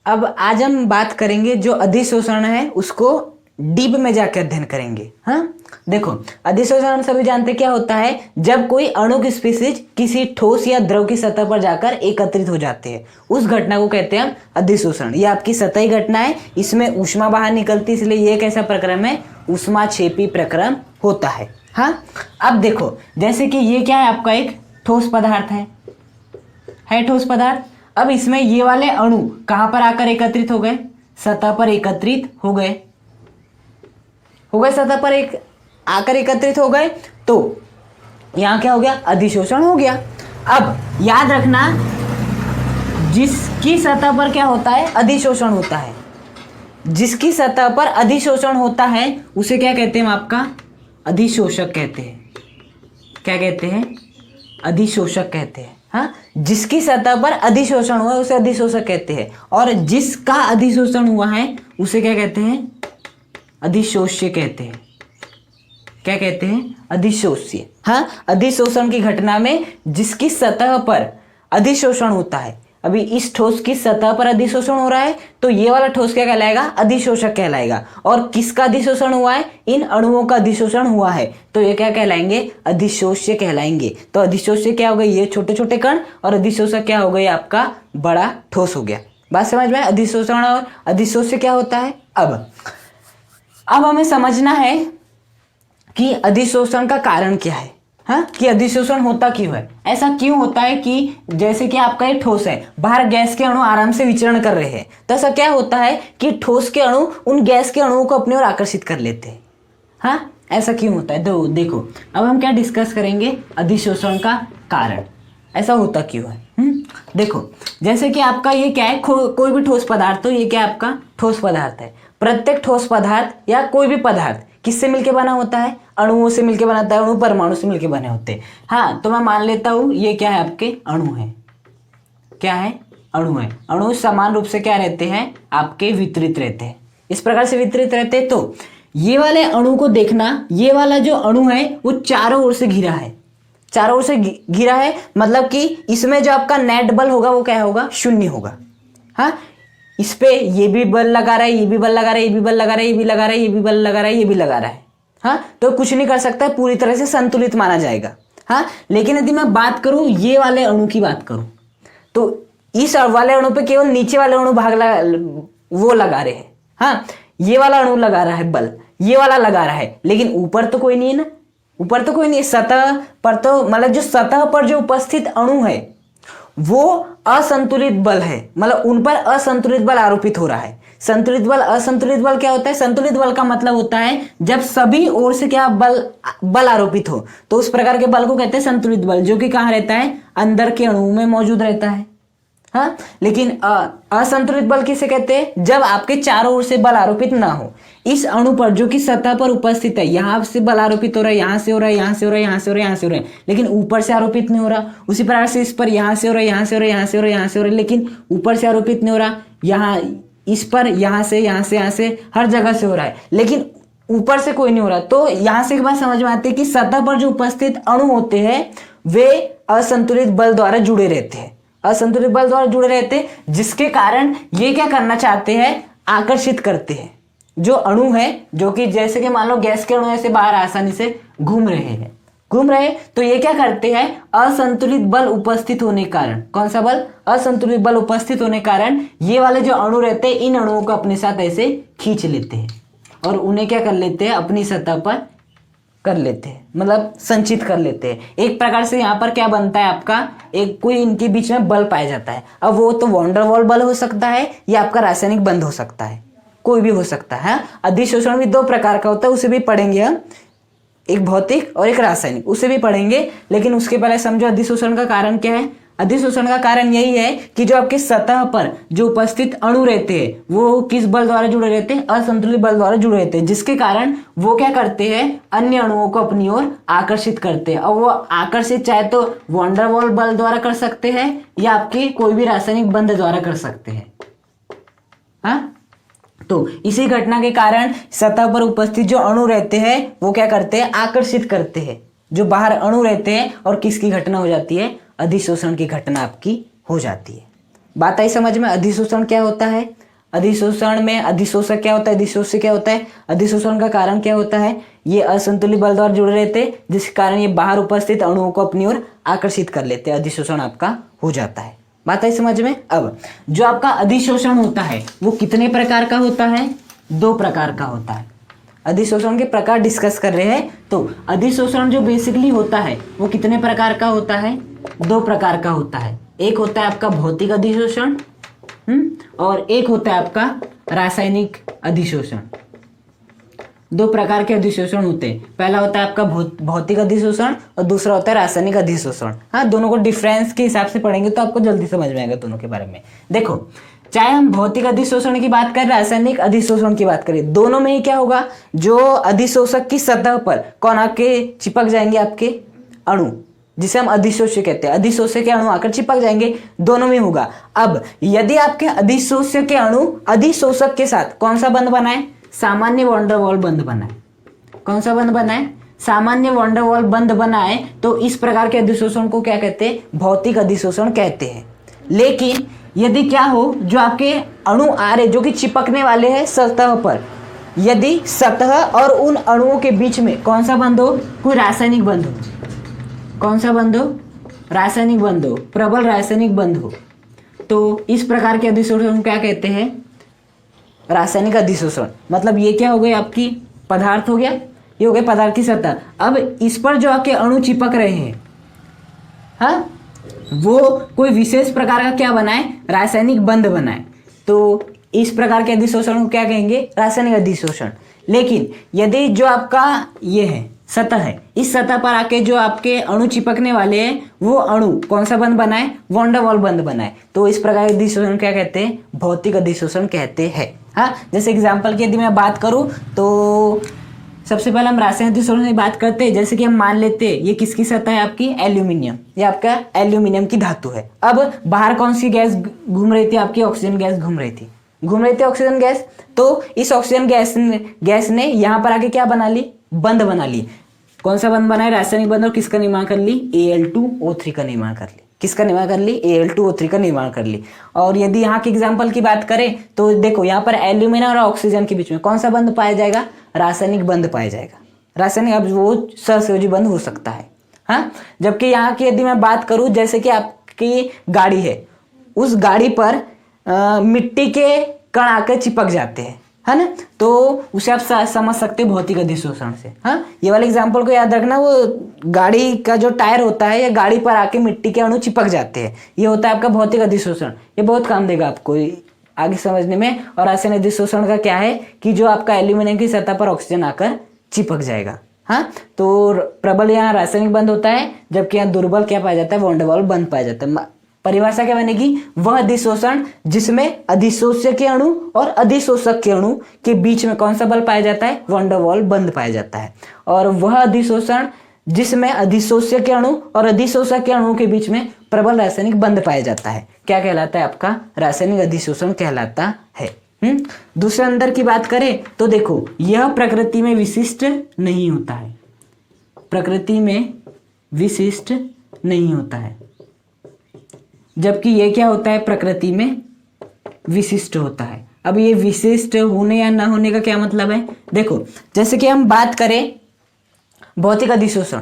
अब आज हम बात करेंगे जो अधिशोषण है उसको डीप में जाकर अध्ययन करेंगे। हाँ, देखो अधिशोषण सभी जानते क्या होता है, जब कोई अणु की स्पीशीज किसी ठोस या द्रव की सतह पर जाकर एकत्रित हो जाते हैं, उस घटना को कहते हैं हम अधिशोषण। ये आपकी सतही घटना है, इसमें ऊष्मा बाहर निकलती है, इसलिए ये कैसा प्रक्रम है, ऊष्माक्षेपी प्रक्रम होता है। हाँ, अब देखो जैसे कि ये क्या है, आपका एक ठोस पदार्थ है ठोस पदार्थ। अब इसमें ये वाले अणु कहां पर आकर एकत्रित हो गए, सतह पर एकत्रित हो गए सतह पर एक आकर एकत्रित हो गए, तो यहां क्या हो गया, अधिशोषण हो गया। अब याद रखना, जिसकी सतह पर क्या होता है, अधिशोषण होता है, जिसकी सतह पर अधिशोषण होता है उसे क्या कहते हैं, आपका अधिशोषक कहते हैं। क्या कहते हैं, अधिशोषक कहते हैं। हाँ, जिसकी सतह पर अधिशोषण हुआ है उसे अधिशोषक कहते हैं, और जिसका अधिशोषण हुआ है उसे क्या कहते हैं, अधिशोष्य कहते हैं। क्या कहते हैं, अधिशोष्य। हाँ, अधिशोषण की घटना में जिसकी सतह पर अधिशोषण होता है, अभी इस ठोस की सतह पर अधिशोषण हो रहा है, तो ये वाला ठोस क्या कहलाएगा, अधिशोषक कहलाएगा। और किसका अधिशोषण हुआ है, इन अणुओं का अधिशोषण हुआ है, तो ये क्या कहलाएंगे, अधिशोष्य कहलाएंगे। तो अधिशोष्य क्या हो गई, ये छोटे छोटे कण, और अधिशोषक क्या हो गई, आपका बड़ा ठोस हो गया। बात समझ में, अधिशोषण और अधिशोष्य क्या होता है। अब हमें समझना है कि अधिशोषण का कारण क्या है। हाँ, कि अधिशोषण होता क्यों है, ऐसा क्यों होता है कि जैसे कि आपका एक ठोस है, बाहर गैस के अणु आराम से विचरण कर रहे हैं, तो ऐसा क्या होता है कि ठोस के अणु उन गैस के अणुओं को अपनी ओर आकर्षित कर लेते हैं। हाँ, ऐसा क्यों होता है, तो देखो अब हम क्या डिस्कस करेंगे, अधिशोषण का कारण, ऐसा होता क्यों है। देखो जैसे कि आपका ये क्या है, कोई भी ठोस पदार्थ, तो ये क्या है, आपका ठोस पदार्थ है। प्रत्येक ठोस पदार्थ या कोई भी पदार्थ किससे मिलकर बना होता है, अणुओं से मिलकर बनाता है, अणु परमाणु से मिलकर बने होते हैं। हाँ, तो मैं मान लेता हूं ये क्या है, आपके अणु है। क्या है, अणु है। अणु समान रूप से क्या रहते हैं, आपके वितरित रहते हैं, इस प्रकार से वितरित रहते हैं। तो ये वाले अणु को देखना, ये वाला जो अणु है वो चारों ओर से घिरा है, चारों ओर से घिरा है, मतलब कि इसमें जो आपका नेट बल होगा वो क्या होगा, शून्य होगा। हाँ, इस पे ये भी बल लगा रहा है, ये भी बल लगा रहा है, ये भी बल लगा रहा है, ये भी लगा रहा है, ये भी बल लगा रहा है, ये भी लगा रहा है। हाँ, तो कुछ नहीं कर सकता है, पूरी तरह से संतुलित माना जाएगा। हाँ, लेकिन यदि मैं बात करूं ये वाले अणु की बात करूं, तो इस वाले अणु पे केवल नीचे वाले अणु वो लगा रहे हैं। हाँ, ये वाला अणु लगा रहा है बल, ये वाला लगा रहा है, लेकिन ऊपर तो कोई नहीं है ना, ऊपर तो कोई नहीं है। सतह पर तो मतलब जो सतह पर जो उपस्थित अणु है वो असंतुलित बल है, मतलब उन पर असंतुलित बल आरोपित हो रहा है। संतुलित बल, असंतुलित बल क्या होता है, संतुलित बल का मतलब होता है जब सभी ओर से क्या बल आरोपित हो, तो उस प्रकार के बल को कहते हैं संतुलित बल, जो कि कहाँ रहता है, अंदर के अणुओं में मौजूद रहता है। हाँ, लेकिन असंतुलित बल किसे कहते हैं, जब आपके चारों ओर से बल आरोपित ना हो। इस अणु पर जो कि सतह पर उपस्थित है, यहां से बल आरोपित हो रहा है, यहां से हो रहा है, यहां से हो रहा है, यहां से हो रहा है, यहां से हो रहा है, लेकिन ऊपर से आरोपित नहीं हो रहा। उसी प्रकार से इस पर यहां से हो रहा है, यहां से हो रहा है, यहां से हो रहा है, यहां से हो रहा है, लेकिन ऊपर से आरोपित नहीं हो रहा। यहाँ इस पर यहां से, यहां से, यहां से, हर जगह से हो रहा है, लेकिन ऊपर से कोई नहीं हो रहा। तो यहां से एक बात समझ में आती है कि सतह पर जो उपस्थित अणु होते हैं वे असंतुलित बल द्वारा जुड़े रहते हैं, असंतुलित बल द्वारा जुड़े रहते हैं, जिसके कारण ये क्या करना चाहते हैं, आकर्षित करते हैं जो अणु है, जो कि जैसे कि मान लो गैस के अणु ऐसे बाहर आसानी से घूम रहे, तो ये क्या करते हैं, असंतुलित बल उपस्थित होने के कारण, कौन सा बल, असंतुलित बल उपस्थित होने के कारण ये वाले जो अणु रहते हैं इन अणुओं को अपने साथ ऐसे खींच लेते हैं और उन्हें क्या कर लेते हैं, अपनी सतह पर कर लेते हैं, मतलब संचित कर लेते हैं। एक प्रकार से यहाँ पर क्या बनता है, आपका एक कोई इनके बीच में बल पाया जाता है। अब वो तो वॉन्डर वॉल बल हो सकता है या आपका रासायनिक बंध हो सकता है, कोई भी हो सकता है। अधिशोषण भी दो प्रकार का होता है, उसे भी पढ़ेंगे हम, एक भौतिक और एक रासायनिक, उसे भी पढ़ेंगे। लेकिन उसके पहले समझो अधिशोषण का कारण क्या है। अधिशोषण का कारण यही है कि जो आपके सतह पर जो उपस्थित अणु रहते हैं वो किस बल द्वारा जुड़े रहते हैं, असंतुलित बल द्वारा जुड़े रहते हैं, जिसके कारण वो क्या करते हैं, अन्य अणुओं को अपनी ओर आकर्षित करते हैं। और वो आकर्षित चाहे तो वॉन्डर वॉल बल द्वारा कर सकते हैं या आपकी कोई भी रासायनिक बंध द्वारा कर सकते हैं। हाँ, तो इसी घटना के कारण सतह पर उपस्थित जो अणु रहते हैं वो क्या करते हैं, आकर्षित करते हैं जो बाहर अणु रहते हैं, और किसकी घटना हो जाती है, अधिशोषण की घटना आपकी हो जाती है। बात आई समझ में? अधिशोषण क्या होता है, अधिशोषण में अधिशोषक क्या होता है, अधिशोष्य क्या होता है, अधिशोषण का कारण क्या होता है, ये असंतुलित बल द्वारा जुड़े रहते हैं जिसके कारण ये बाहर उपस्थित अणुओं को अपनी ओर आकर्षित कर लेते हैं, अधिशोषण आपका हो जाता है। बात आई समझ में? अब जो आपका अधिशोषण होता है वो कितने प्रकार का होता है, 2 प्रकार का होता है। अधिशोषण के प्रकार डिस्कस कर रहे हैं, तो अधिशोषण जो बेसिकली होता है वो कितने प्रकार का होता है, 2 प्रकार का होता है। एक होता है आपका भौतिक अधिशोषण और एक होता है आपका रासायनिक अधिशोषण। 2 प्रकार के अधिशोषण होते हैं, पहला होता है आपका भौतिक अधिशोषण और दूसरा होता है रासायनिक अधिशोषण। हाँ, दोनों को डिफरेंस के हिसाब से पढ़ेंगे तो आपको जल्दी समझ में आएगा दोनों के बारे में। देखो, चाहे हम भौतिक अधिशोषण की बात करें, रासायनिक अधिशोषण की बात करें, दोनों में ही क्या होगा, जो अधिशोषक की सतह पर कौन आके चिपक जाएंगे, आपके अणु, जिसे हम अधिशोष्य कहते हैं, अधिशोष्य के अणु आकर चिपक जाएंगे, दोनों में होगा। अब यदि आपके अधिशोष्य के अणु अधिशोषक के साथ कौन सा बंध बनाए, सामान्य वॉन डेर वाल्स बंध बनाए, कौन सा बंध बनाए, सामान्य वॉन डेर वाल्स बंध बनाए, तो इस प्रकार के अधिशोषण को क्या कहते हैं, भौतिक अधिशोषण कहते हैं। लेकिन यदि क्या हो, जो आपके अणु आ रहे जो कि चिपकने वाले हैं सतह पर, यदि सतह और उन अणुओं के बीच में कौन सा बंध हो, कोई रासायनिक बंध हो, कौन सा बंध हो, रासायनिक बंध हो, प्रबल रासायनिक बंध हो, तो इस प्रकार के अधिशोषण क्या कहते हैं, रासायनिक अधिशोषण। मतलब ये क्या हो गई, आपकी पदार्थ हो गया, ये हो गया पदार्थ की सतह। अब इस पर जो आपके अणु चिपक रहे हैं, हाँ, वो कोई विशेष प्रकार का क्या बनाए, रासायनिक बंध बनाए, तो इस प्रकार के अधिशोषण को क्या कहेंगे, रासायनिक अधिशोषण। लेकिन यदि जो आपका ये है सतह है, इस सतह पर आके जो आपके अणु चिपकने वाले हैं वो अणु कौन सा बंध बनाए, वॉन डेर वाल्स बंध बनाए, तो इस प्रकार के अधिशोषण क्या कहते हैं, भौतिक अधिशोषण कहते हैं। हाँ, जैसे एग्जाम्पल की यदि मैं बात करूं तो सबसे पहले हम रासायनिक अधिशोषण की बात करते हैं। जैसे कि हम मान लेते हैं ये किसकी सतह है, आपकी एल्यूमिनियम, ये आपका एल्यूमिनियम की धातु है। अब बाहर कौन सी गैस घूम रही थी, आपकी ऑक्सीजन गैस घूम रही थी ऑक्सीजन गैस। तो इस ऑक्सीजन गैस ने यहाँ पर आके क्या बना ली, बंध बना ली। कौन सा बंध बनाया, रासायनिक बंध, और किसका निर्माण कर ली, Al2O3 का निर्माण कर ली। किसका निर्माण कर ली, Al2O3 का निर्माण कर ली। और यदि यहाँ के एग्जाम्पल की बात करें तो देखो यहाँ पर एल्यूमिनियम और ऑक्सीजन के बीच में कौन सा बंध पाया जाएगा, रासायनिक बंध पाया जाएगा। रासायनिक, अब वो सहसंयोजी बंध हो सकता है। हाँ, जबकि यहाँ की यदि मैं बात करूँ, जैसे कि आपकी गाड़ी है, उस गाड़ी पर मिट्टी के कण आकर चिपक जाते हैं, है ना, तो उसे आप समझ सकते हैं भौतिक अधिशोषण से। हाँ, ये वाले एग्जाम्पल को याद रखना, वो गाड़ी का जो टायर होता है या गाड़ी पर आके मिट्टी के अणु चिपक जाते हैं, ये होता है आपका भौतिक अधिशोषण। ये बहुत काम देगा आपको आगे समझने में। और रासायनिक अधिशोषण का क्या है कि जो आपका एल्यूमिनियम की सतह पर ऑक्सीजन आकर चिपक जाएगा। हाँ, तो प्रबल यहाँ रासायनिक बंध होता है, जबकि यहाँ दुर्बल क्या पाया जाता है, वॉन डेर वाल्स बंध पाया जाता है। परिभाषा क्या बनेगी, वह अधिशोषण जिसमें अधिशोष्य के अणु और अधिशोषक के अणु के बीच में कौन सा बल पाया जाता है, वॉन डेर वाल्स बंध पाया जाता है। और वह अधिशोषण जिसमें अधिशोष्य के अणु और अधिशोषक के अणु के बीच में प्रबल रासायनिक बंध पाया जाता है, क्या कहलाता है, आपका रासायनिक अधिशोषण कहलाता है। दूसरे अंदर की बात करें तो देखो, यह प्रकृति में विशिष्ट नहीं होता है, प्रकृति में विशिष्ट नहीं होता है, जबकि ये क्या होता है, प्रकृति में विशिष्ट होता है। अब ये विशिष्ट होने या ना होने का क्या मतलब है, देखो जैसे कि हम बात करें भौतिक अधिशोषण,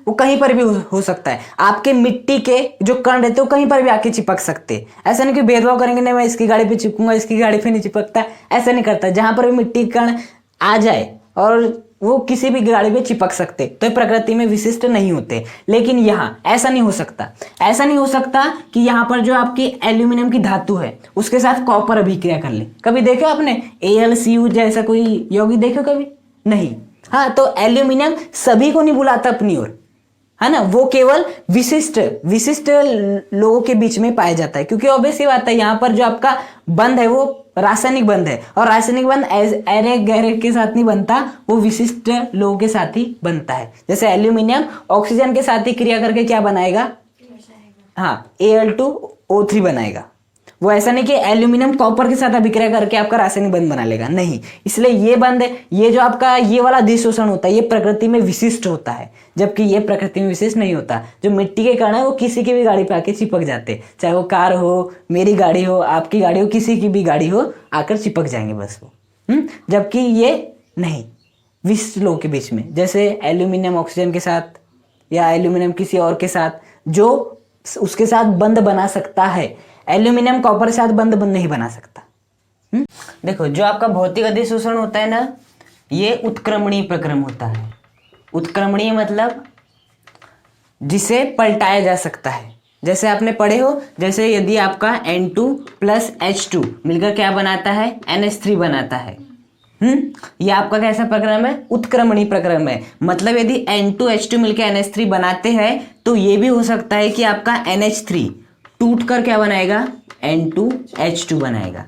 वो कहीं पर भी हो सकता है। आपके मिट्टी के जो कण रहते हैं वो कहीं पर भी आके चिपक सकते हैं। ऐसा नहीं कि भेदभाव करेंगे, नहीं मैं इसकी गाड़ी पे चिपकूंगा, इसकी गाड़ी पे नहीं चिपकता, ऐसा नहीं करता। जहां पर भी मिट्टी कण आ जाए और वो किसी भी गाड़ी पे चिपक सकते, तो ये प्रकृति में विशिष्ट नहीं होते। लेकिन यहाँ ऐसा नहीं हो सकता, ऐसा नहीं हो सकता कि यहाँ पर जो आपकी एल्यूमिनियम की धातु है उसके साथ कॉपर अभिक्रिया कर ले। कभी देखो आपने AlCu जैसा कोई यौगिक देखो कभी नहीं। हाँ, तो एल्यूमिनियम सभी को नहीं बुलाता अपनी ओर, है ना, वो केवल विशिष्ट लोगों के बीच में पाया जाता है, क्योंकि ऑब्वियस ये बात है यहाँ पर जो आपका बंध है वो रासायनिक बंध है, और रासायनिक बंध अरे गहरे के साथ नहीं बनता, वो विशिष्ट लोगों के साथ ही बनता है। जैसे एल्यूमिनियम ऑक्सीजन के साथ ही क्रिया करके क्या बनाएगा, हाँ, Al2O3 बनाएगा। वो ऐसा नहीं कि एल्यूमिनियम कॉपर के साथ अभिक्रिया करके आपका रासायनिक बंध बना लेगा, नहीं। इसलिए ये बंध, ये जो आपका ये वाला अधिशोषण होता है, ये प्रकृति में विशिष्ट होता है, जबकि ये प्रकृति में विशिष्ट नहीं होता। जो मिट्टी के कण है वो किसी की भी गाड़ी पे आके चिपक जाते, चाहे वो कार हो, मेरी गाड़ी हो, आपकी गाड़ी हो, किसी की भी गाड़ी हो, आकर चिपक जाएंगे बस वो। जबकि ये नहीं, विशिष्ट लोगों के बीच में, जैसे एल्यूमिनियम ऑक्सीजन के साथ या एल्यूमिनियम किसी और के साथ, जो उसके साथ बंध बना सकता है, एल्यूमिनियम कॉपर के साथ बंध नहीं बना सकता। देखो, जो आपका भौतिक अधिशोषण होता है ना, ये उत्क्रमणीय प्रक्रम होता है। उत्क्रमणीय मतलब जिसे पलटाया जा सकता है। जैसे आपने पढ़े हो, जैसे यदि आपका N2 + H2 मिलकर क्या बनाता है, NH3 बनाता है। ये आपका कैसा प्रक्रम है, उत्क्रमणीय प्रक्रम है। मतलब यदि N2 H2 मिलकर NH3 बनाते हैं तो ये भी हो सकता है कि आपका NH3 टूट कर क्या बनाएगा, N2 H2 बनाएगा।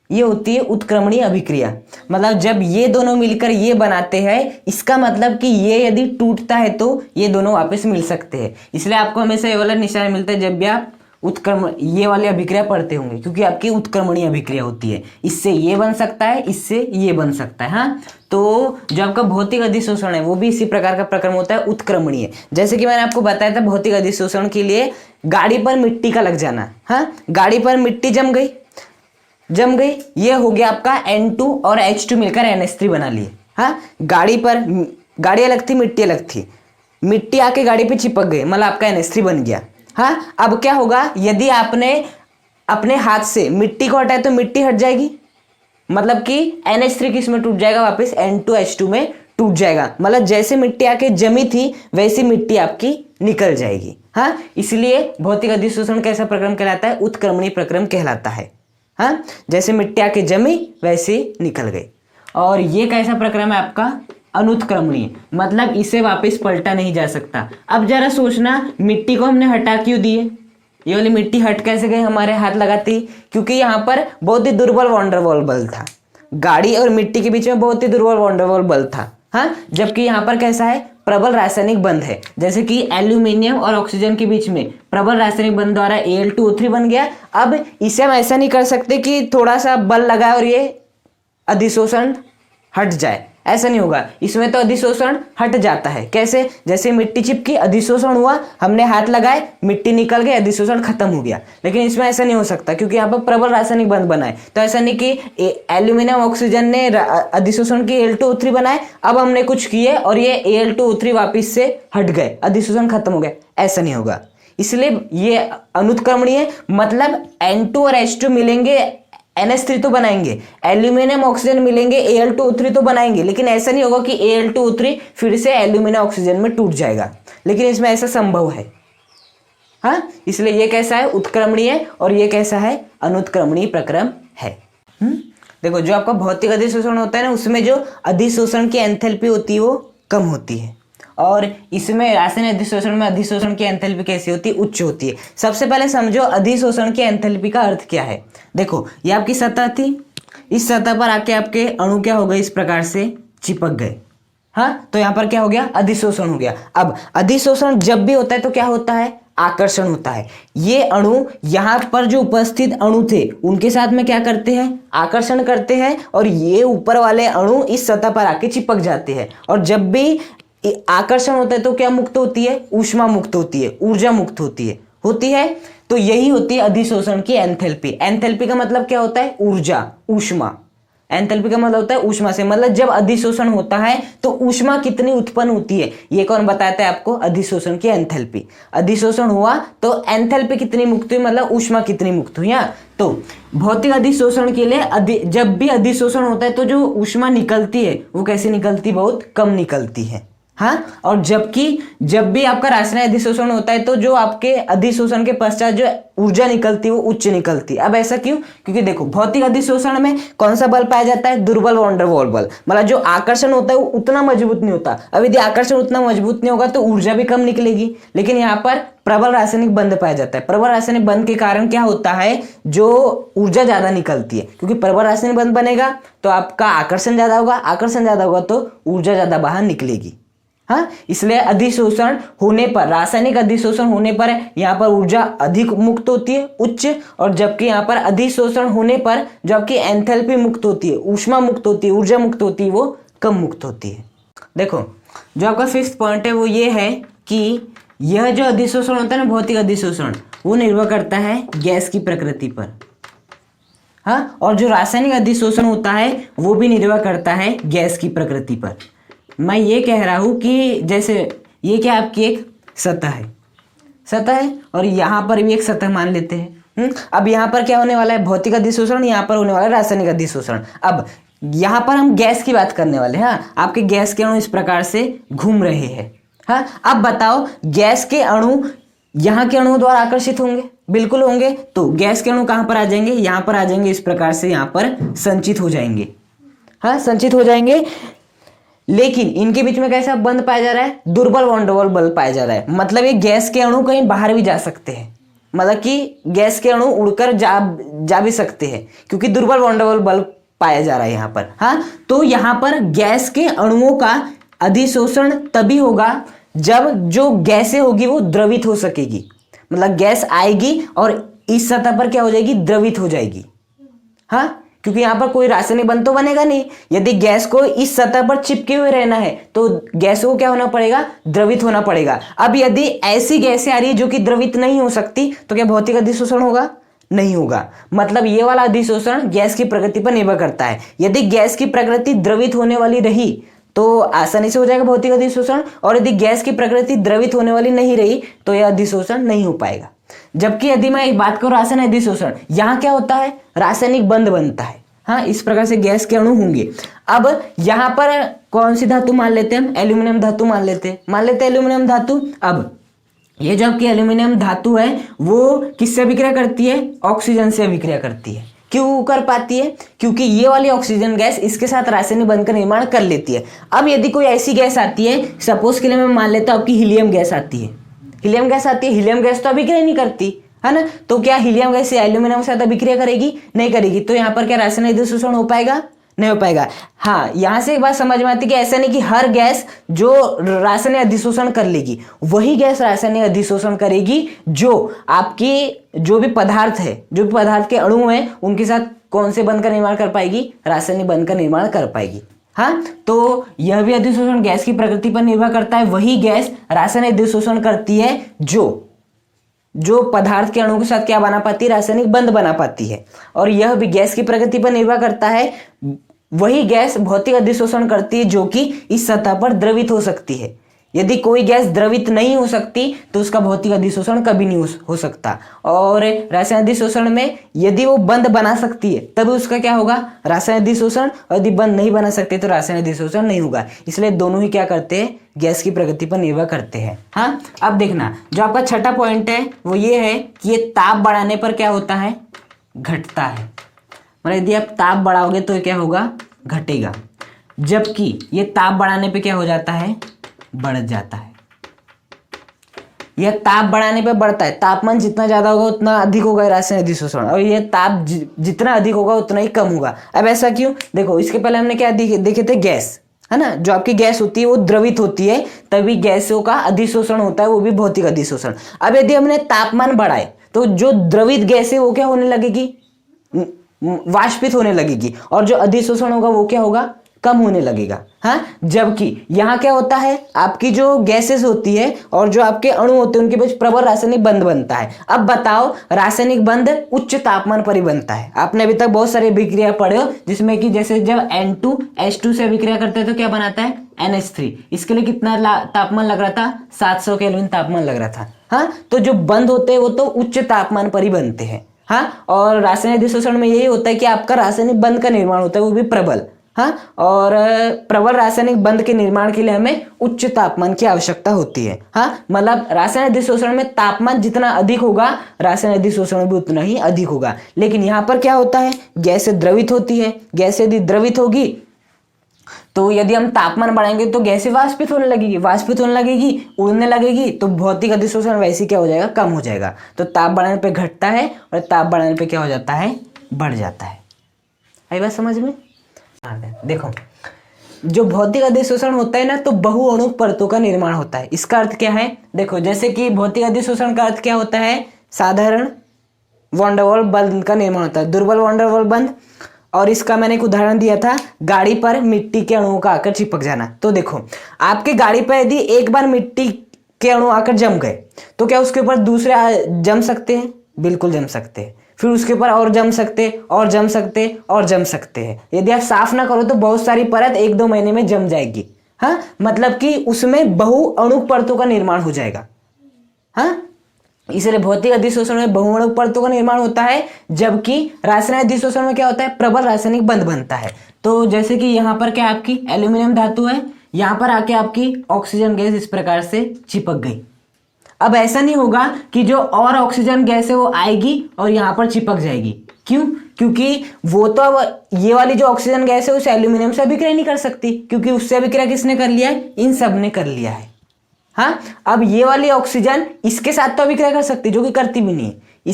ये होती है उत्क्रमणीय अभिक्रिया। मतलब जब ये दोनों मिलकर ये बनाते हैं, इसका मतलब कि ये यदि टूटता है तो ये दोनों वापस मिल सकते हैं। इसलिए आपको हमेशा ये वाला निशान मिलता है जब भी आप ये वाली अभिक्रिया पढ़ते होंगे, क्योंकि आपकी उत्क्रमणीय अभिक्रिया होती है। इससे ये बन सकता है, इससे ये बन सकता है। हाँ, तो जो आपका भौतिक अधिशोषण है वो भी इसी प्रकार का प्रक्रम होता है, उत्क्रमणीय। जैसे कि मैंने आपको बताया था भौतिक अधिशोषण के लिए गाड़ी पर मिट्टी का लग जाना। हाँ, गाड़ी पर मिट्टी जम गई, ये हो गया आपका N2 और H2 मिलकर NH3 बना लिए। हाँ, गाड़ी अलग थी, मिट्टी अलग थी, मिट्टी आके गाड़ी पे चिपक गई, मतलब आपका NH3 बन गया। हाँ, अब क्या होगा, यदि आपने अपने हाथ से मिट्टी को हटाया तो मिट्टी हट जाएगी, मतलब कि NH3 किस में टूट जाएगा, वापस N2 H2 में टूट जाएगा। मतलब जैसे मिट्टी आके जमी थी वैसी मिट्टी आपकी निकल जाएगी। हाँ, इसलिए भौतिक अधिशोषण कैसा प्रक्रम कहलाता है, उत्क्रमणीय प्रक्रम कहलाता है। हाँ, जैसे मिट्टी आके जमी वैसे निकल गई। और ये कैसा प्रक्रम है आपका, अनुत्क्रमणीय, मतलब इसे वापस पलटा नहीं जा सकता। अब जरा सोचना, मिट्टी को हमने हटा क्यों दिए, ये वाली मिट्टी हट कैसे गई, हमारे हाथ लगाती, क्योंकि यहाँ पर बहुत ही दुर्बल वॉन्डरवॉल बल था। गाड़ी और मिट्टी के बीच में बहुत ही दुर्बल वॉन्डरवॉल बल था। हाँ, जबकि यहाँ पर कैसा है, प्रबल रासायनिक बंध है। जैसे कि एल्यूमिनियम और ऑक्सीजन के बीच में प्रबल रासायनिक बंध द्वारा Al2O3 बन गया। अब इसे हम ऐसा नहीं कर सकते कि थोड़ा सा बल लगाए और ये अधिशोषण हट जाए, ऐसा नहीं होगा। इसमें तो अधिशोषण हट जाता है। कैसे, जैसे मिट्टी चिपकी, अधिशोषण हुआ, हमने हाथ लगाए, मिट्टी निकल गई, अधिशोषण खत्म हो गया। लेकिन इसमें ऐसा नहीं हो सकता, क्योंकि यहाँ पर प्रबल रासायनिक बंध बनाए। तो ऐसा नहीं कि एल्यूमिनियम ऑक्सीजन ने अधिशोषण की Al2O3 बनाए, अब हमने कुछ किए और ये Al2O3 वापिस से हट गए, अधिशोषण खत्म हो गया, ऐसा नहीं होगा। इसलिए ये अनुत्क्रमणीय, मतलब N2 और H2 मिलेंगे, NH3 तो बनाएंगे, एल्यूमिनियम ऑक्सीजन मिलेंगे, Al2O3 तो बनाएंगे, लेकिन ऐसा नहीं होगा कि Al2O3 फिर से एल्यूमिनियम ऑक्सीजन में टूट जाएगा। लेकिन इसमें ऐसा संभव है। हाँ, इसलिए ये कैसा है, उत्क्रमणीय, और ये कैसा है, अनुत्क्रमणीय प्रक्रम है। देखो, जो आपका भौतिक अधिशोषण होता है ना, उसमें जो अधिशोषण की एंथैल्पी होती है वो कम होती है, और इसमें रासायनिक अधिशोषण में अधिशोषण की एंथैल्पी कैसी होती है, उच्च होती है। सबसे पहले समझो अधिशोषण की एंथैल्पी का अर्थ क्या है। देखो, ये आपकी सतह थी, इस सतह पर आके आपके अणु क्या हो गए, इस प्रकार से चिपक गए। हाँ, तो यहाँ पर क्या हो गया, अधिशोषण हो गया। अब अधिशोषण जब भी होता है तो क्या होता है, आकर्षण होता है। ये अणु यहाँ पर जो उपस्थित अणु थे उनके साथ में क्या करते हैं, आकर्षण करते हैं, और ये ऊपर वाले अणु इस सतह पर आके चिपक जाते हैं। और जब भी आकर्षण होता है तो क्या मुक्त होती है, ऊष्मा मुक्त होती है, ऊर्जा मुक्त होती है। तो यही होती है अधिशोषण की एंथैल्पी। एंथैल्पी का मतलब क्या होता है, ऊर्जा, ऊष्मा। एंथैल्पी का मतलब होता है ऊष्मा से, मतलब जब अधिशोषण होता है तो ऊष्मा कितनी उत्पन्न होती है, ये कौन बताता है आपको, अधिशोषण की एंथैल्पी। अधिशोषण हुआ तो एंथैल्पी कितनी मुक्त हुई, मतलब ऊष्मा कितनी मुक्त हुई। तो भौतिक अधिशोषण के लिए जब भी अधिशोषण होता है तो जो ऊष्मा निकलती है वो कैसे निकलती, बहुत कम निकलती है। हाँ, और जब भी आपका रासायनिक अधिशोषण होता है तो जो आपके अधिशोषण के पश्चात जो ऊर्जा निकलती है वो उच्च निकलती है। अब ऐसा क्यों, क्योंकि देखो, भौतिक अधिशोषण में कौन सा बल पाया जाता है, दुर्बल वॉन्डरवॉल बल। मतलब जो आकर्षण होता है वो उतना मजबूत नहीं होता। अब यदि आकर्षण उतना मजबूत नहीं होगा तो ऊर्जा भी कम निकलेगी। लेकिन यहाँ पर प्रबल रासायनिक बंध पाया जाता है। प्रबल रासायनिक बंध के कारण क्या होता है, जो ऊर्जा ज्यादा निकलती है, क्योंकि प्रबल रासायनिक बंध बनेगा तो आपका आकर्षण ज्यादा होगा, आकर्षण ज्यादा होगा तो ऊर्जा ज्यादा बाहर निकलेगी। हाँ, इसलिए अधिशोषण होने पर, रासायनिक अधिशोषण होने पर यहाँ पर ऊर्जा अधिक मुक्त होती है, उच्च, और जबकि यहाँ पर अधिशोषण होने पर जबकि एंथैल्पी मुक्त होती है, ऊष्मा मुक्त होती है, ऊर्जा मुक्त होती है, वो कम मुक्त होती है। देखो जो आपका 5th पॉइंट है वो ये है कि यह जो अधिशोषण होता है ना, भौतिक अधिशोषण, वो निर्भर करता है गैस की प्रकृति पर। हाँ, और जो रासायनिक अधिशोषण होता है वो भी निर्भर करता है गैस की प्रकृति पर। मैं ये कह रहा हूँ कि जैसे ये क्या आपकी एक सतह है और यहाँ पर भी एक सतह मान लेते हैं। अब यहाँ पर क्या होने वाला है, भौतिक अधिशोषण, यहाँ पर होने वाला है रासायनिक अधिशोषण। अब यहाँ पर हम गैस की बात करने वाले हैं। हाँ, आपके गैस के अणु इस प्रकार से घूम रहे हैं। हाँ, अब बताओ गैस के अणु यहाँ के अणुओं द्वारा आकर्षित होंगे? बिल्कुल होंगे। तो गैस के अणु कहाँ पर आ जाएंगे? यहाँ पर आ जाएंगे, इस प्रकार से यहाँ पर संचित हो जाएंगे। हाँ, संचित हो जाएंगे। लेकिन इनके बीच में कैसा बंध पाया जा रहा है? दुर्बल वॉन डबल बल पाया जा रहा है। मतलब ये गैस के अणु कहीं बाहर भी जा सकते हैं, मतलब कि गैस के अणु उड़कर जा भी सकते हैं, क्योंकि दुर्बल वॉन डबल बल पाया जा रहा है यहाँ पर। हाँ, तो यहाँ पर गैस के अणुओं का अधिशोषण तभी होगा जब जो गैसें होगी वो द्रवित हो सकेगी। मतलब गैस आएगी और इस सतह पर क्या हो जाएगी? द्रवित हो जाएगी। हाँ, क्योंकि यहाँ पर कोई रासायनिक बंध तो बनेगा नहीं। यदि गैस को इस सतह पर चिपके हुए रहना है तो गैस को क्या होना पड़ेगा? द्रवित होना पड़ेगा। अब यदि ऐसी गैसें आ रही है जो कि द्रवित नहीं हो सकती, तो क्या भौतिक अधिशोषण होगा? नहीं होगा। मतलब ये वाला अधिशोषण गैस की प्रकृति पर निर्भर करता है। यदि गैस की प्रकृति द्रवित होने वाली रही तो आसानी से हो जाएगा भौतिक अधिशोषण, और यदि गैस की प्रकृति द्रवित होने वाली नहीं रही तो यह अधिशोषण नहीं हो पाएगा। जबकि यदि मैं एक बात करूं रासायनिक अधिशोषण, यहाँ क्या होता है? रासायनिक बंध बनता है। हाँ, इस प्रकार से गैस के अणु होंगे। अब यहाँ पर कौन सी धातु मान लेते हैं हम? एल्यूमिनियम धातु मान लेते हैं एल्यूमिनियम धातु। अब ये जो आपकी एल्यूमिनियम धातु है वो किससे अभिक्रिया करती है? ऑक्सीजन से अभिक्रिया करती है। क्यों कर पाती है? क्योंकि ये वाली ऑक्सीजन गैस इसके साथ रासायनिक बंध का निर्माण कर लेती है। अब यदि कोई ऐसी गैस आती है, सपोज के लिए मैं मान लेता हूं आपकी हीलियम गैस आती है। हीलियम गैस तो अभिक्रिया नहीं करती है ना, तो क्या हीलियम गैस एल्यूमिनियम के साथ अभिक्रिया करेगी? नहीं करेगी। तो यहाँ पर क्या रासायनिक अधिशोषण हो पाएगा? नहीं हो पाएगा। हाँ, यहां से एक बात समझ में आती है कि ऐसा नहीं कि हर गैस जो रासायनिक अधिशोषण कर लेगी वही गैस रासायनिक अधिशोषण करेगी जो आपकी जो भी पदार्थ है, जो भी पदार्थ के अणु हैं उनके साथ कौन से बंध का निर्माण कर पाएगी? रासायनिक बंध का निर्माण कर पाएगी। हाँ, तो यह भी अधिशोषण गैस की प्रकृति पर निर्भर करता है। वही गैस रासायनिक अधिशोषण करती है जो पदार्थ के अणु के साथ क्या बना पाती है? रासायनिक बंध बना पाती है। और यह भी गैस की प्रकृति पर निर्भर करता है। वही गैस भौतिक अधिशोषण करती है जो कि इस सतह पर द्रवित हो सकती है। यदि कोई गैस द्रवित नहीं हो सकती तो उसका भौतिक अधिशोषण कभी नहीं हो सकता। और रासायनिक अधिशोषण में यदि वो बंध बना सकती है तब उसका क्या होगा? रासायनिक अधिशोषण। और यदि बंध नहीं बना सकते तो रासायनिक अधिशोषण नहीं होगा। इसलिए दोनों ही क्या करते हैं? गैस की प्रकृति पर निर्भर करते हैं। हाँ, अब देखना जो आपका छठा पॉइंट है वो ये है कि ये ताप बढ़ाने पर क्या होता है? घटता है। मतलब यदि आप ताप बढ़ाओगे तो क्या होगा? घटेगा। जबकि ये ताप बढ़ाने पे क्या हो जाता है? बढ़ जाता है। यह ताप बढ़ाने पे बढ़ता है। तापमान जितना ज्यादा होगा उतना अधिक होगा रासायनिक अधिशोषण, और यह ताप जितना अधिक होगा उतना ही कम होगा। अब ऐसा क्यों? देखो इसके पहले हमने क्या देखे थे? गैस, है ना। जो आपकी गैस होती है वो द्रवित होती है, तभी गैसों का अधिशोषण होता है, वो भी भौतिक अधिशोषण। अब यदि हमने तापमान बढ़ाए तो जो द्रवित गैस है वो क्या होने लगेगी? वाष्पित होने लगेगी, और जो अधिशोषण होगा वो क्या होगा? कम होने लगेगा। हाँ, जबकि यहाँ क्या होता है? आपकी जो गैसेस होती है और जो आपके अणु होते हैं उनके बीच प्रबल रासायनिक बंध बनता है। अब बताओ, रासायनिक बंध उच्च तापमान पर ही बनता है। आपने अभी तक बहुत सारी अभिक्रिया पढ़े हो, जिसमें कि जैसे जब N2H2 से अभिक्रिया करते हैं तो क्या बनाता है? NH3। इसके लिए कितना तापमान लग रहा था? 700 केल्विन तापमान लग रहा था। हाँ, तो जो बंध होते हैं वो तो उच्च तापमान पर ही बनते हैं। हाँ, और रासायनिक अधिशोषण में यही होता है कि आपका रासायनिक बंध का निर्माण होता है, वो भी प्रबल। हाँ, और प्रबल रासायनिक बंध के निर्माण के लिए हमें उच्च तापमान की आवश्यकता होती है। हाँ, मतलब रासायनिक अधिशोषण में तापमान जितना अधिक होगा रासायनिक अधिशोषण भी उतना ही अधिक होगा। लेकिन यहाँ पर क्या होता है? गैस द्रवित होती है। गैस यदि द्रवित होगी तो यदि हम तापमान बढ़ाएंगे तो गैसें वाष्पित होने लगेगी, उड़ने लगेगी, तो भौतिक अधिशोषण वैसे क्या हो जाएगा? कम हो जाएगा। तो ताप बढ़ाने पे घटता है और ताप बढ़ाने पे क्या हो जाता है? बढ़ जाता है। आई बात समझ में? देखो जो भौतिक अधिशोषण होता है ना, तो बहुअणुक परतों का निर्माण होता है। इसका अर्थ क्या है, देखो जैसे कि भौतिक अधिशोषण का अर्थ क्या होता है, साधारण वैन डर वाल्स बंध का निर्माण होता है, दुर्बल वैन डर वाल्स बंध। और इसका मैंने एक उदाहरण दिया था, गाड़ी पर मिट्टी के अणुओं का आकर चिपक जाना। तो देखो आपके गाड़ी पर यदि एक बार मिट्टी के अणु आकर जम गए तो क्या उसके ऊपर दूसरे जम सकते हैं, बिल्कुल जम सकते हैं। फिर उसके ऊपर और जम सकते और जम सकते और जम सकते हैं। यदि आप साफ ना करो तो बहुत सारी परत 1-2 महीने में जम जाएगी। हाँ, मतलब कि उसमें बहुअणुक परतों का निर्माण हो जाएगा। हाँ, इसलिए भौतिक अधिशोषण में बहुअणुक परतों का निर्माण होता है, जबकि रासायनिक अधिशोषण में क्या होता है, प्रबल रासायनिक बंध बनता है। तो जैसे कि यहाँ पर क्या आपकी एल्यूमिनियम धातु है, यहाँ पर आके आपकी ऑक्सीजन गैस इस प्रकार से चिपक गई। अब ऐसा नहीं होगा कि जो और ऑक्सीजन गैस है वो आएगी और यहाँ पर चिपक जाएगी। क्यों? क्योंकि वो तो अब ये वाली जो ऑक्सीजन गैस है उस एल्यूमिनियम से अभिक्रिया नहीं कर सकती, क्योंकि उससे अभिक्रिया किसने कर लिया है, इन सब ने कर लिया है। हाँ, अब ये वाली ऑक्सीजन इसके साथ तो अभिक्रिया कर सकती, जो कि करती भी नहीं है।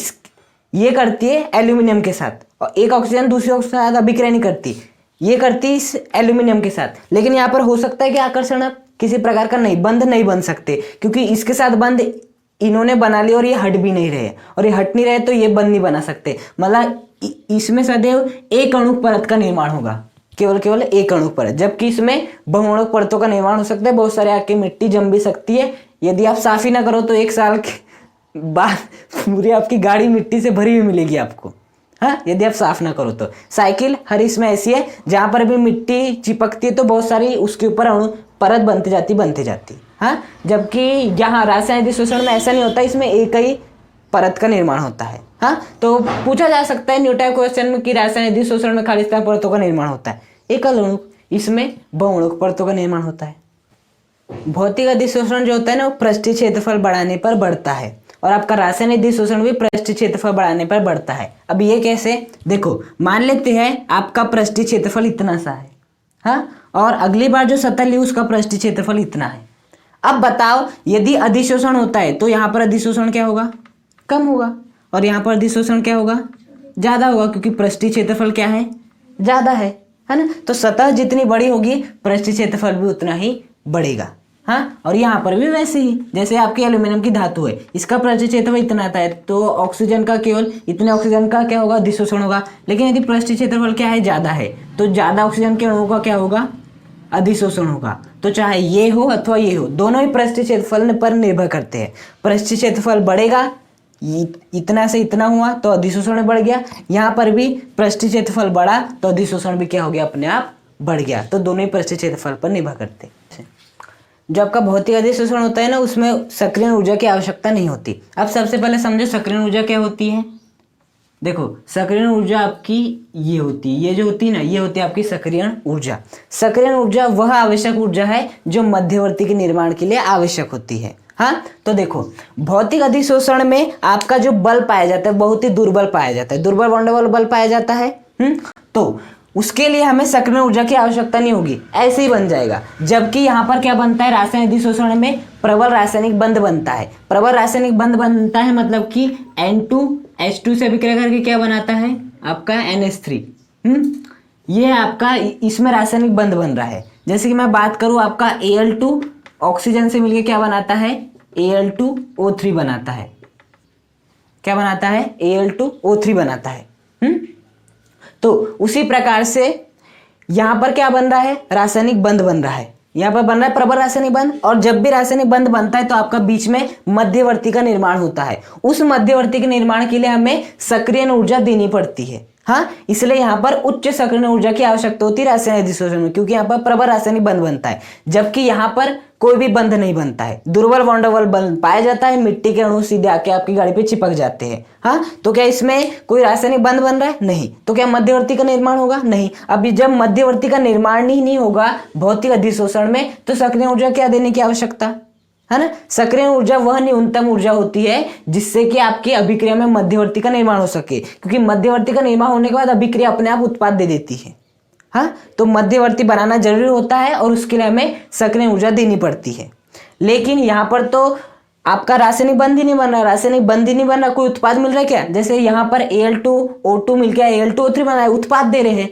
ये करती है एल्यूमिनियम के साथ, और एक ऑक्सीजन दूसरी ऑक्सीजन के साथ अभिक्रिया नहीं करती, ये करती इस एल्यूमिनियम के साथ। लेकिन यहाँ पर हो सकता है कि आकर्षण किसी प्रकार का नहीं, बंध नहीं बन सकते, क्योंकि इसके साथ बंध इन्होंने बना लिया और ये हट भी नहीं रहे, और ये हट नहीं रहे तो ये बंध नहीं बना सकते। मतलब इसमें सदैव एक अणुक परत का निर्माण होगा, केवल एक अणुक परत, जबकि इसमें बहुअणुक परतों का निर्माण हो सकता है। बहुत सारे आके मिट्टी जम भी सकती है। यदि आप साफ ही ना करो तो 1 साल के बाद पूरी आपकी गाड़ी मिट्टी से भरी हुई मिलेगी आपको। हाँ, यदि आप साफ ना करो तो। साइकिल हर इसमें ऐसी है, जहां पर भी मिट्टी चिपकती है तो बहुत सारी उसके ऊपर अणु परत बनती जाती। हाँ, जबकि यहाँ रासायनिक अधिशोषण में ऐसा नहीं होता, इसमें एक ही परत का निर्माण होता है। हाँ, तो पूछा जा सकता है न्यू टाइप क्वेश्चन में कि रासायनिक अधिशोषण में खाली परतों का निर्माण होता है, एकल अणुक, इसमें बहुअणुक परतों का निर्माण होता है। भौतिक अधिशोषण जो होता है ना, वो पृष्ठीय क्षेत्रफल बढ़ाने पर बढ़ता है, और आपका रासायनिक अधिशोषण भी पृष्ठीय क्षेत्रफल बढ़ाने पर बढ़ता है। अब ये कैसे, देखो मान लेते हैं आपका पृष्ठीय क्षेत्रफल इतना सा है, हाँ, और अगली बार जो सतह ली उसका पृष्ठीय क्षेत्रफल इतना है। अब बताओ यदि अधिशोषण होता है तो यहाँ पर अधिशोषण क्या होगा, कम होगा, और यहाँ पर अधिशोषण क्या होगा, ज्यादा होगा, क्योंकि पृष्ठीय क्षेत्रफल क्या है, ज्यादा है ना। तो सतह जितनी बड़ी होगी पृष्ठीय क्षेत्रफल भी उतना ही बढ़ेगा। हाँ, और यहाँ पर भी वैसे ही, जैसे आपकी एल्यूमिनियम की धातु है, इसका पृष्ठीय क्षेत्रफल इतना आता है, तो ऑक्सीजन का केवल इतने ऑक्सीजन का क्या होगा, अधिशोषण होगा। लेकिन यदि पृष्ठीय क्षेत्रफल क्या है, ज्यादा है, तो ज्यादा ऑक्सीजन के अणुओं का क्या होगा, अधिशोषण होगा। तो चाहे ये हो अथवा ये हो, दोनों ही पृष्ठीय क्षेत्रफल पर निर्भर करते हैं। पृष्ठीय क्षेत्रफल बढ़ेगा, इतना से इतना हुआ तो अधिशोषण बढ़ गया। यहाँ पर भी पृष्ठीय क्षेत्रफल बढ़ा तो अधिशोषण भी क्या हो गया, अपने आप बढ़ गया। तो दोनों ही पृष्ठीय क्षेत्रफल पर निर्भर करते हैं। जो आपका भौतिक अधिशोषण होता है ना, उसमें सक्रिय ऊर्जा की आवश्यकता नहीं होती। अब सबसे पहले समझो सक्रिय ऊर्जा क्या होती है। देखो सक्रियण ऊर्जा आपकी ये होती है, ये जो होती है ना, ये होती है आपकी सक्रियण ऊर्जा। सक्रियण ऊर्जा वह आवश्यक ऊर्जा है जो मध्यवर्ती के निर्माण के लिए आवश्यक होती है। हाँ, तो देखो भौतिक अधिशोषण में आपका जो बल पाया जाता है बहुत ही दुर्बल पाया जाता है, दुर्बल वैन डर वाल्स बल पाया जाता है। तो उसके लिए हमें सक्रियण ऊर्जा की आवश्यकता नहीं होगी, ऐसे ही बन जाएगा। जबकि यहाँ पर क्या बनता है, रासायनिक अधिशोषण में प्रबल रासायनिक बंध बनता है। प्रबल रासायनिक बंध बनता है मतलब कि N2H2 से अभिक्रिया करके क्या बनाता है, आपका NH3। ये आपका इसमें रासायनिक बंध बन रहा है। जैसे कि मैं बात करूँ, आपका Al2 ऑक्सीजन से मिलकर क्या बनाता है, Al2O3 बनाता है। क्या बनाता है, Al2O3 बनाता है। तो उसी प्रकार से यहां पर क्या बन रहा है, रासायनिक बंध बन रहा है। यहां पर बन रहा है प्रबल रासायनिक बंध, और जब भी रासायनिक बंध बनता है तो आपका बीच में मध्यवर्ती का निर्माण होता है। उस मध्यवर्ती के निर्माण के लिए हमें सक्रियण ऊर्जा देनी पड़ती है। हाँ, इसलिए यहाँ पर उच्च सक्रियण ऊर्जा की आवश्यकता होती है रासायनिक अधिशोषण में, क्योंकि यहाँ पर प्रबल रासायनिक बंध बनता है, जबकि यहाँ पर कोई भी बंध नहीं बनता है। दुर्बल वैन डर वाल्स बंध पाया जाता है, मिट्टी के अणु सीधे आके आपकी गाड़ी पे चिपक जाते हैं। हाँ, तो क्या इसमें कोई रासायनिक बंध बन रहा है, नहीं। तो क्या मध्यवर्ती का निर्माण होगा, नहीं। अभी जब मध्यवर्ती का निर्माण ही नहीं होगा भौतिक अधिशोषण में, तो सक्रिय ऊर्जा क्या देने की आवश्यकता है ना। सक्रिय ऊर्जा वह न्यूनतम ऊर्जा होती है जिससे कि आपकी अभिक्रिया में मध्यवर्ती का निर्माण हो सके, क्योंकि मध्यवर्ती का निर्माण होने के बाद अभिक्रिया अपने आप उत्पाद दे देती है। हाँ, तो मध्यवर्ती बनाना जरूरी होता है और उसके लिए हमें सक्रिय ऊर्जा देनी पड़ती है। लेकिन यहाँ पर तो आपका रासायनिक बंध ही नहीं बन रहा, रासायनिक बंध ही नहीं बन रहा, कोई उत्पाद मिल रहा है क्या। जैसे यहाँ पर Al2O2 मिलकर Al2O3 बना है, उत्पाद दे रहे हैं।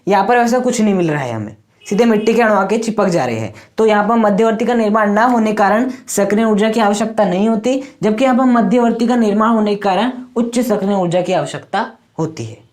यहाँ पर वैसा कुछ नहीं मिल रहा है हमें, सीधे मिट्टी के अणु आके चिपक जा रहे हैं। तो यहाँ पर मध्यवर्ती का निर्माण ना होने के कारण सक्रिय ऊर्जा की आवश्यकता नहीं होती, जबकि यहाँ पर मध्यवर्ती का निर्माण होने के कारण उच्च सक्रिय ऊर्जा की आवश्यकता होती है।